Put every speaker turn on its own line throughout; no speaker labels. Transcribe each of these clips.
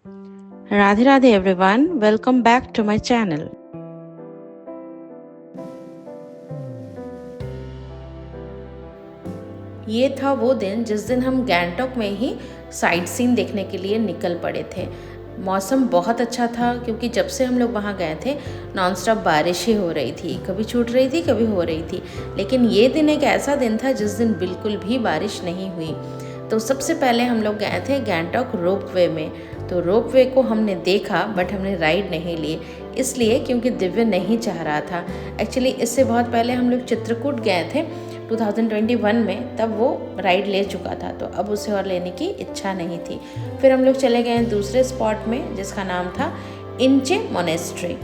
Radhe Radhe everyone, welcome back to my channel.
ये था वो दिन जिस दिन हम गैंगटॉक में ही साइट सीन देखने के लिए निकल पड़े थे। मौसम बहुत अच्छा था क्योंकि जब से हम लोग वहाँ गए थे नॉन स्टॉप बारिश ही हो रही थी, कभी छूट रही थी कभी हो रही थी। लेकिन ये दिन एक ऐसा दिन था जिस दिन बिल्कुल भी बारिश नहीं हुई। तो सबसे पहले हम लोग गए थे गैंगटॉक रोप वे में। तो रोप वे को हमने देखा बट हमने राइड नहीं ली, इसलिए क्योंकि दिव्य नहीं चाह रहा था। एक्चुअली इससे बहुत पहले हम लोग चित्रकूट गए थे 2021 में, तब वो राइड ले चुका था, तो अब उसे और लेने की इच्छा नहीं थी। फिर हम लोग चले गए दूसरे स्पॉट में जिसका नाम था इंचे मोनेस्ट्री।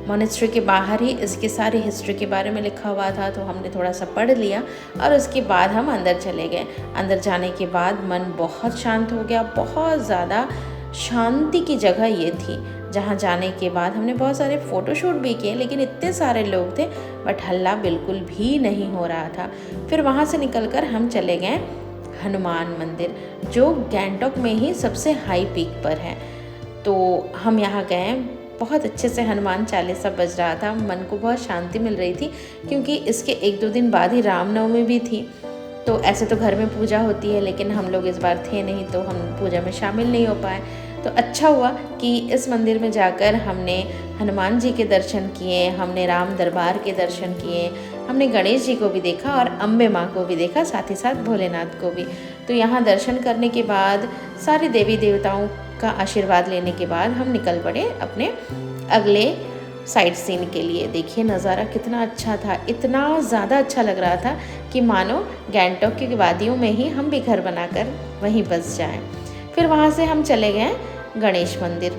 मोनेस्ट्री के बाहर ही इसकी सारी हिस्ट्री के बारे में लिखा हुआ था, तो हमने थोड़ा सा पढ़ लिया और उसके बाद हम अंदर चले गए। अंदर जाने के बाद मन बहुत शांत हो गया। बहुत ज़्यादा शांति की जगह ये थी, जहाँ जाने के बाद हमने बहुत सारे फ़ोटोशूट भी किए, लेकिन इतने सारे लोग थे बट हल्ला बिल्कुल भी नहीं हो रहा था। फिर वहाँ से निकलकर हम चले गए हनुमान मंदिर, जो गैंगटॉक में ही सबसे हाई पीक पर है। तो हम यहाँ गए, बहुत अच्छे से हनुमान चालीसा बज रहा था, मन को बहुत शांति मिल रही थी क्योंकि इसके 1-2 दिन बाद ही रामनवमी भी थी। तो ऐसे तो घर में पूजा होती है, लेकिन हम लोग इस बार थे नहीं तो हम पूजा में शामिल नहीं हो पाए। तो अच्छा हुआ कि इस मंदिर में जाकर हमने हनुमान जी के दर्शन किए, हमने राम दरबार के दर्शन किए, हमने गणेश जी को भी देखा और अम्बे माँ को भी देखा, साथ ही साथ भोलेनाथ को भी। तो यहाँ दर्शन करने के बाद, सारे देवी देवताओं का आशीर्वाद लेने के बाद हम निकल पड़े अपने अगले साइट सीन के लिए। देखिए नज़ारा कितना अच्छा था, इतना ज़्यादा अच्छा लग रहा था कि मानो गैंगटॉक की वादियों में ही हम भी घर बनाकर वहीं बस जाएं। फिर वहाँ से हम चले गए गणेश मंदिर।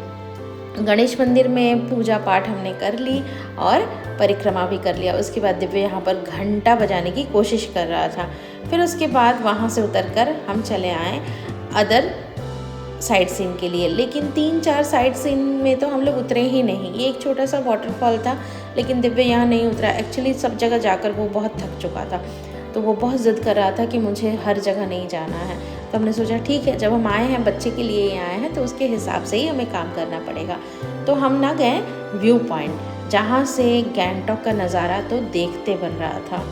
गणेश मंदिर में पूजा पाठ हमने कर ली और परिक्रमा भी कर लिया। उसके बाद दिव्य यहाँ पर घंटा बजाने की कोशिश कर रहा था। फिर उसके बाद वहाँ से उतरकर हम चले आए अदर साइट सीन के लिए, लेकिन 3-4 साइट सीन में तो हम लोग उतरे ही नहीं। ये एक छोटा सा वाटरफॉल था, लेकिन दिव्य यहाँ नहीं उतरा। एक्चुअली सब जगह जाकर वो बहुत थक चुका था, तो वो बहुत ज़िद कर रहा था कि मुझे हर जगह नहीं जाना है। तो हमने सोचा ठीक है, जब हम आए हैं बच्चे के लिए आए हैं तो उसके हिसाब से ही हमें काम करना पड़ेगा। तो हम ना गए व्यू पॉइंट, जहाँ से गैंगटॉक का नज़ारा तो देखते बन रहा था।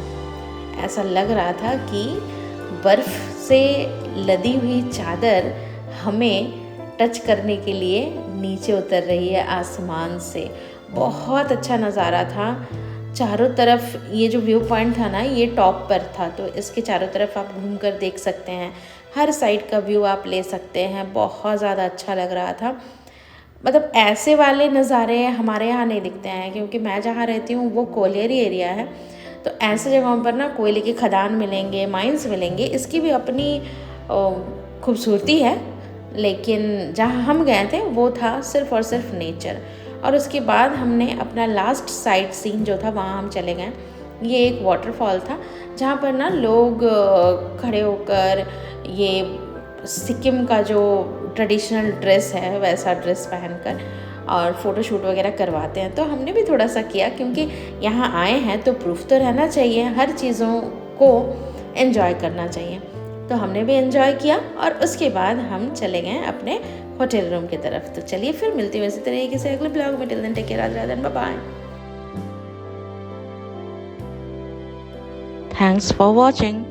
ऐसा लग रहा था कि बर्फ़ से लदी हुई चादर हमें टच करने के लिए नीचे उतर रही है आसमान से। बहुत अच्छा नज़ारा था। चारों तरफ ये जो व्यू पॉइंट था ना, ये टॉप पर था, तो इसके चारों तरफ आप घूमकर देख सकते हैं, हर साइड का व्यू आप ले सकते हैं। बहुत ज़्यादा अच्छा लग रहा था। मतलब ऐसे वाले नज़ारे हमारे यहाँ नहीं दिखते हैं, क्योंकि मैं जहाँ रहती हूँ वो कोलियरी एरिया है। तो ऐसे जगहों पर ना कोयले के खदान मिलेंगे, माइंस मिलेंगे, इसकी भी अपनी खूबसूरती है। लेकिन जहाँ हम गए थे वो था सिर्फ़ और सिर्फ नेचर। और उसके बाद हमने अपना लास्ट साइट सीन जो था वहाँ हम चले गए। ये एक वाटरफॉल था जहाँ पर ना लोग खड़े होकर ये सिक्किम का जो ट्रेडिशनल ड्रेस है वैसा ड्रेस पहनकर और फ़ोटोशूट वगैरह करवाते हैं। तो हमने भी थोड़ा सा किया, क्योंकि यहाँ आए हैं तो प्रूफ तो रहना चाहिए, हर चीज़ों को एंजॉय करना चाहिए। तो हमने भी एंजॉय किया और उसके बाद हम चले गए अपने होटल रूम की तरफ। तो चलिए फिर मिलती हूँ इसी तरीके से अगले ब्लॉग में। Till then take care, Radhe Radhe, bye bye.
Thanks for watching.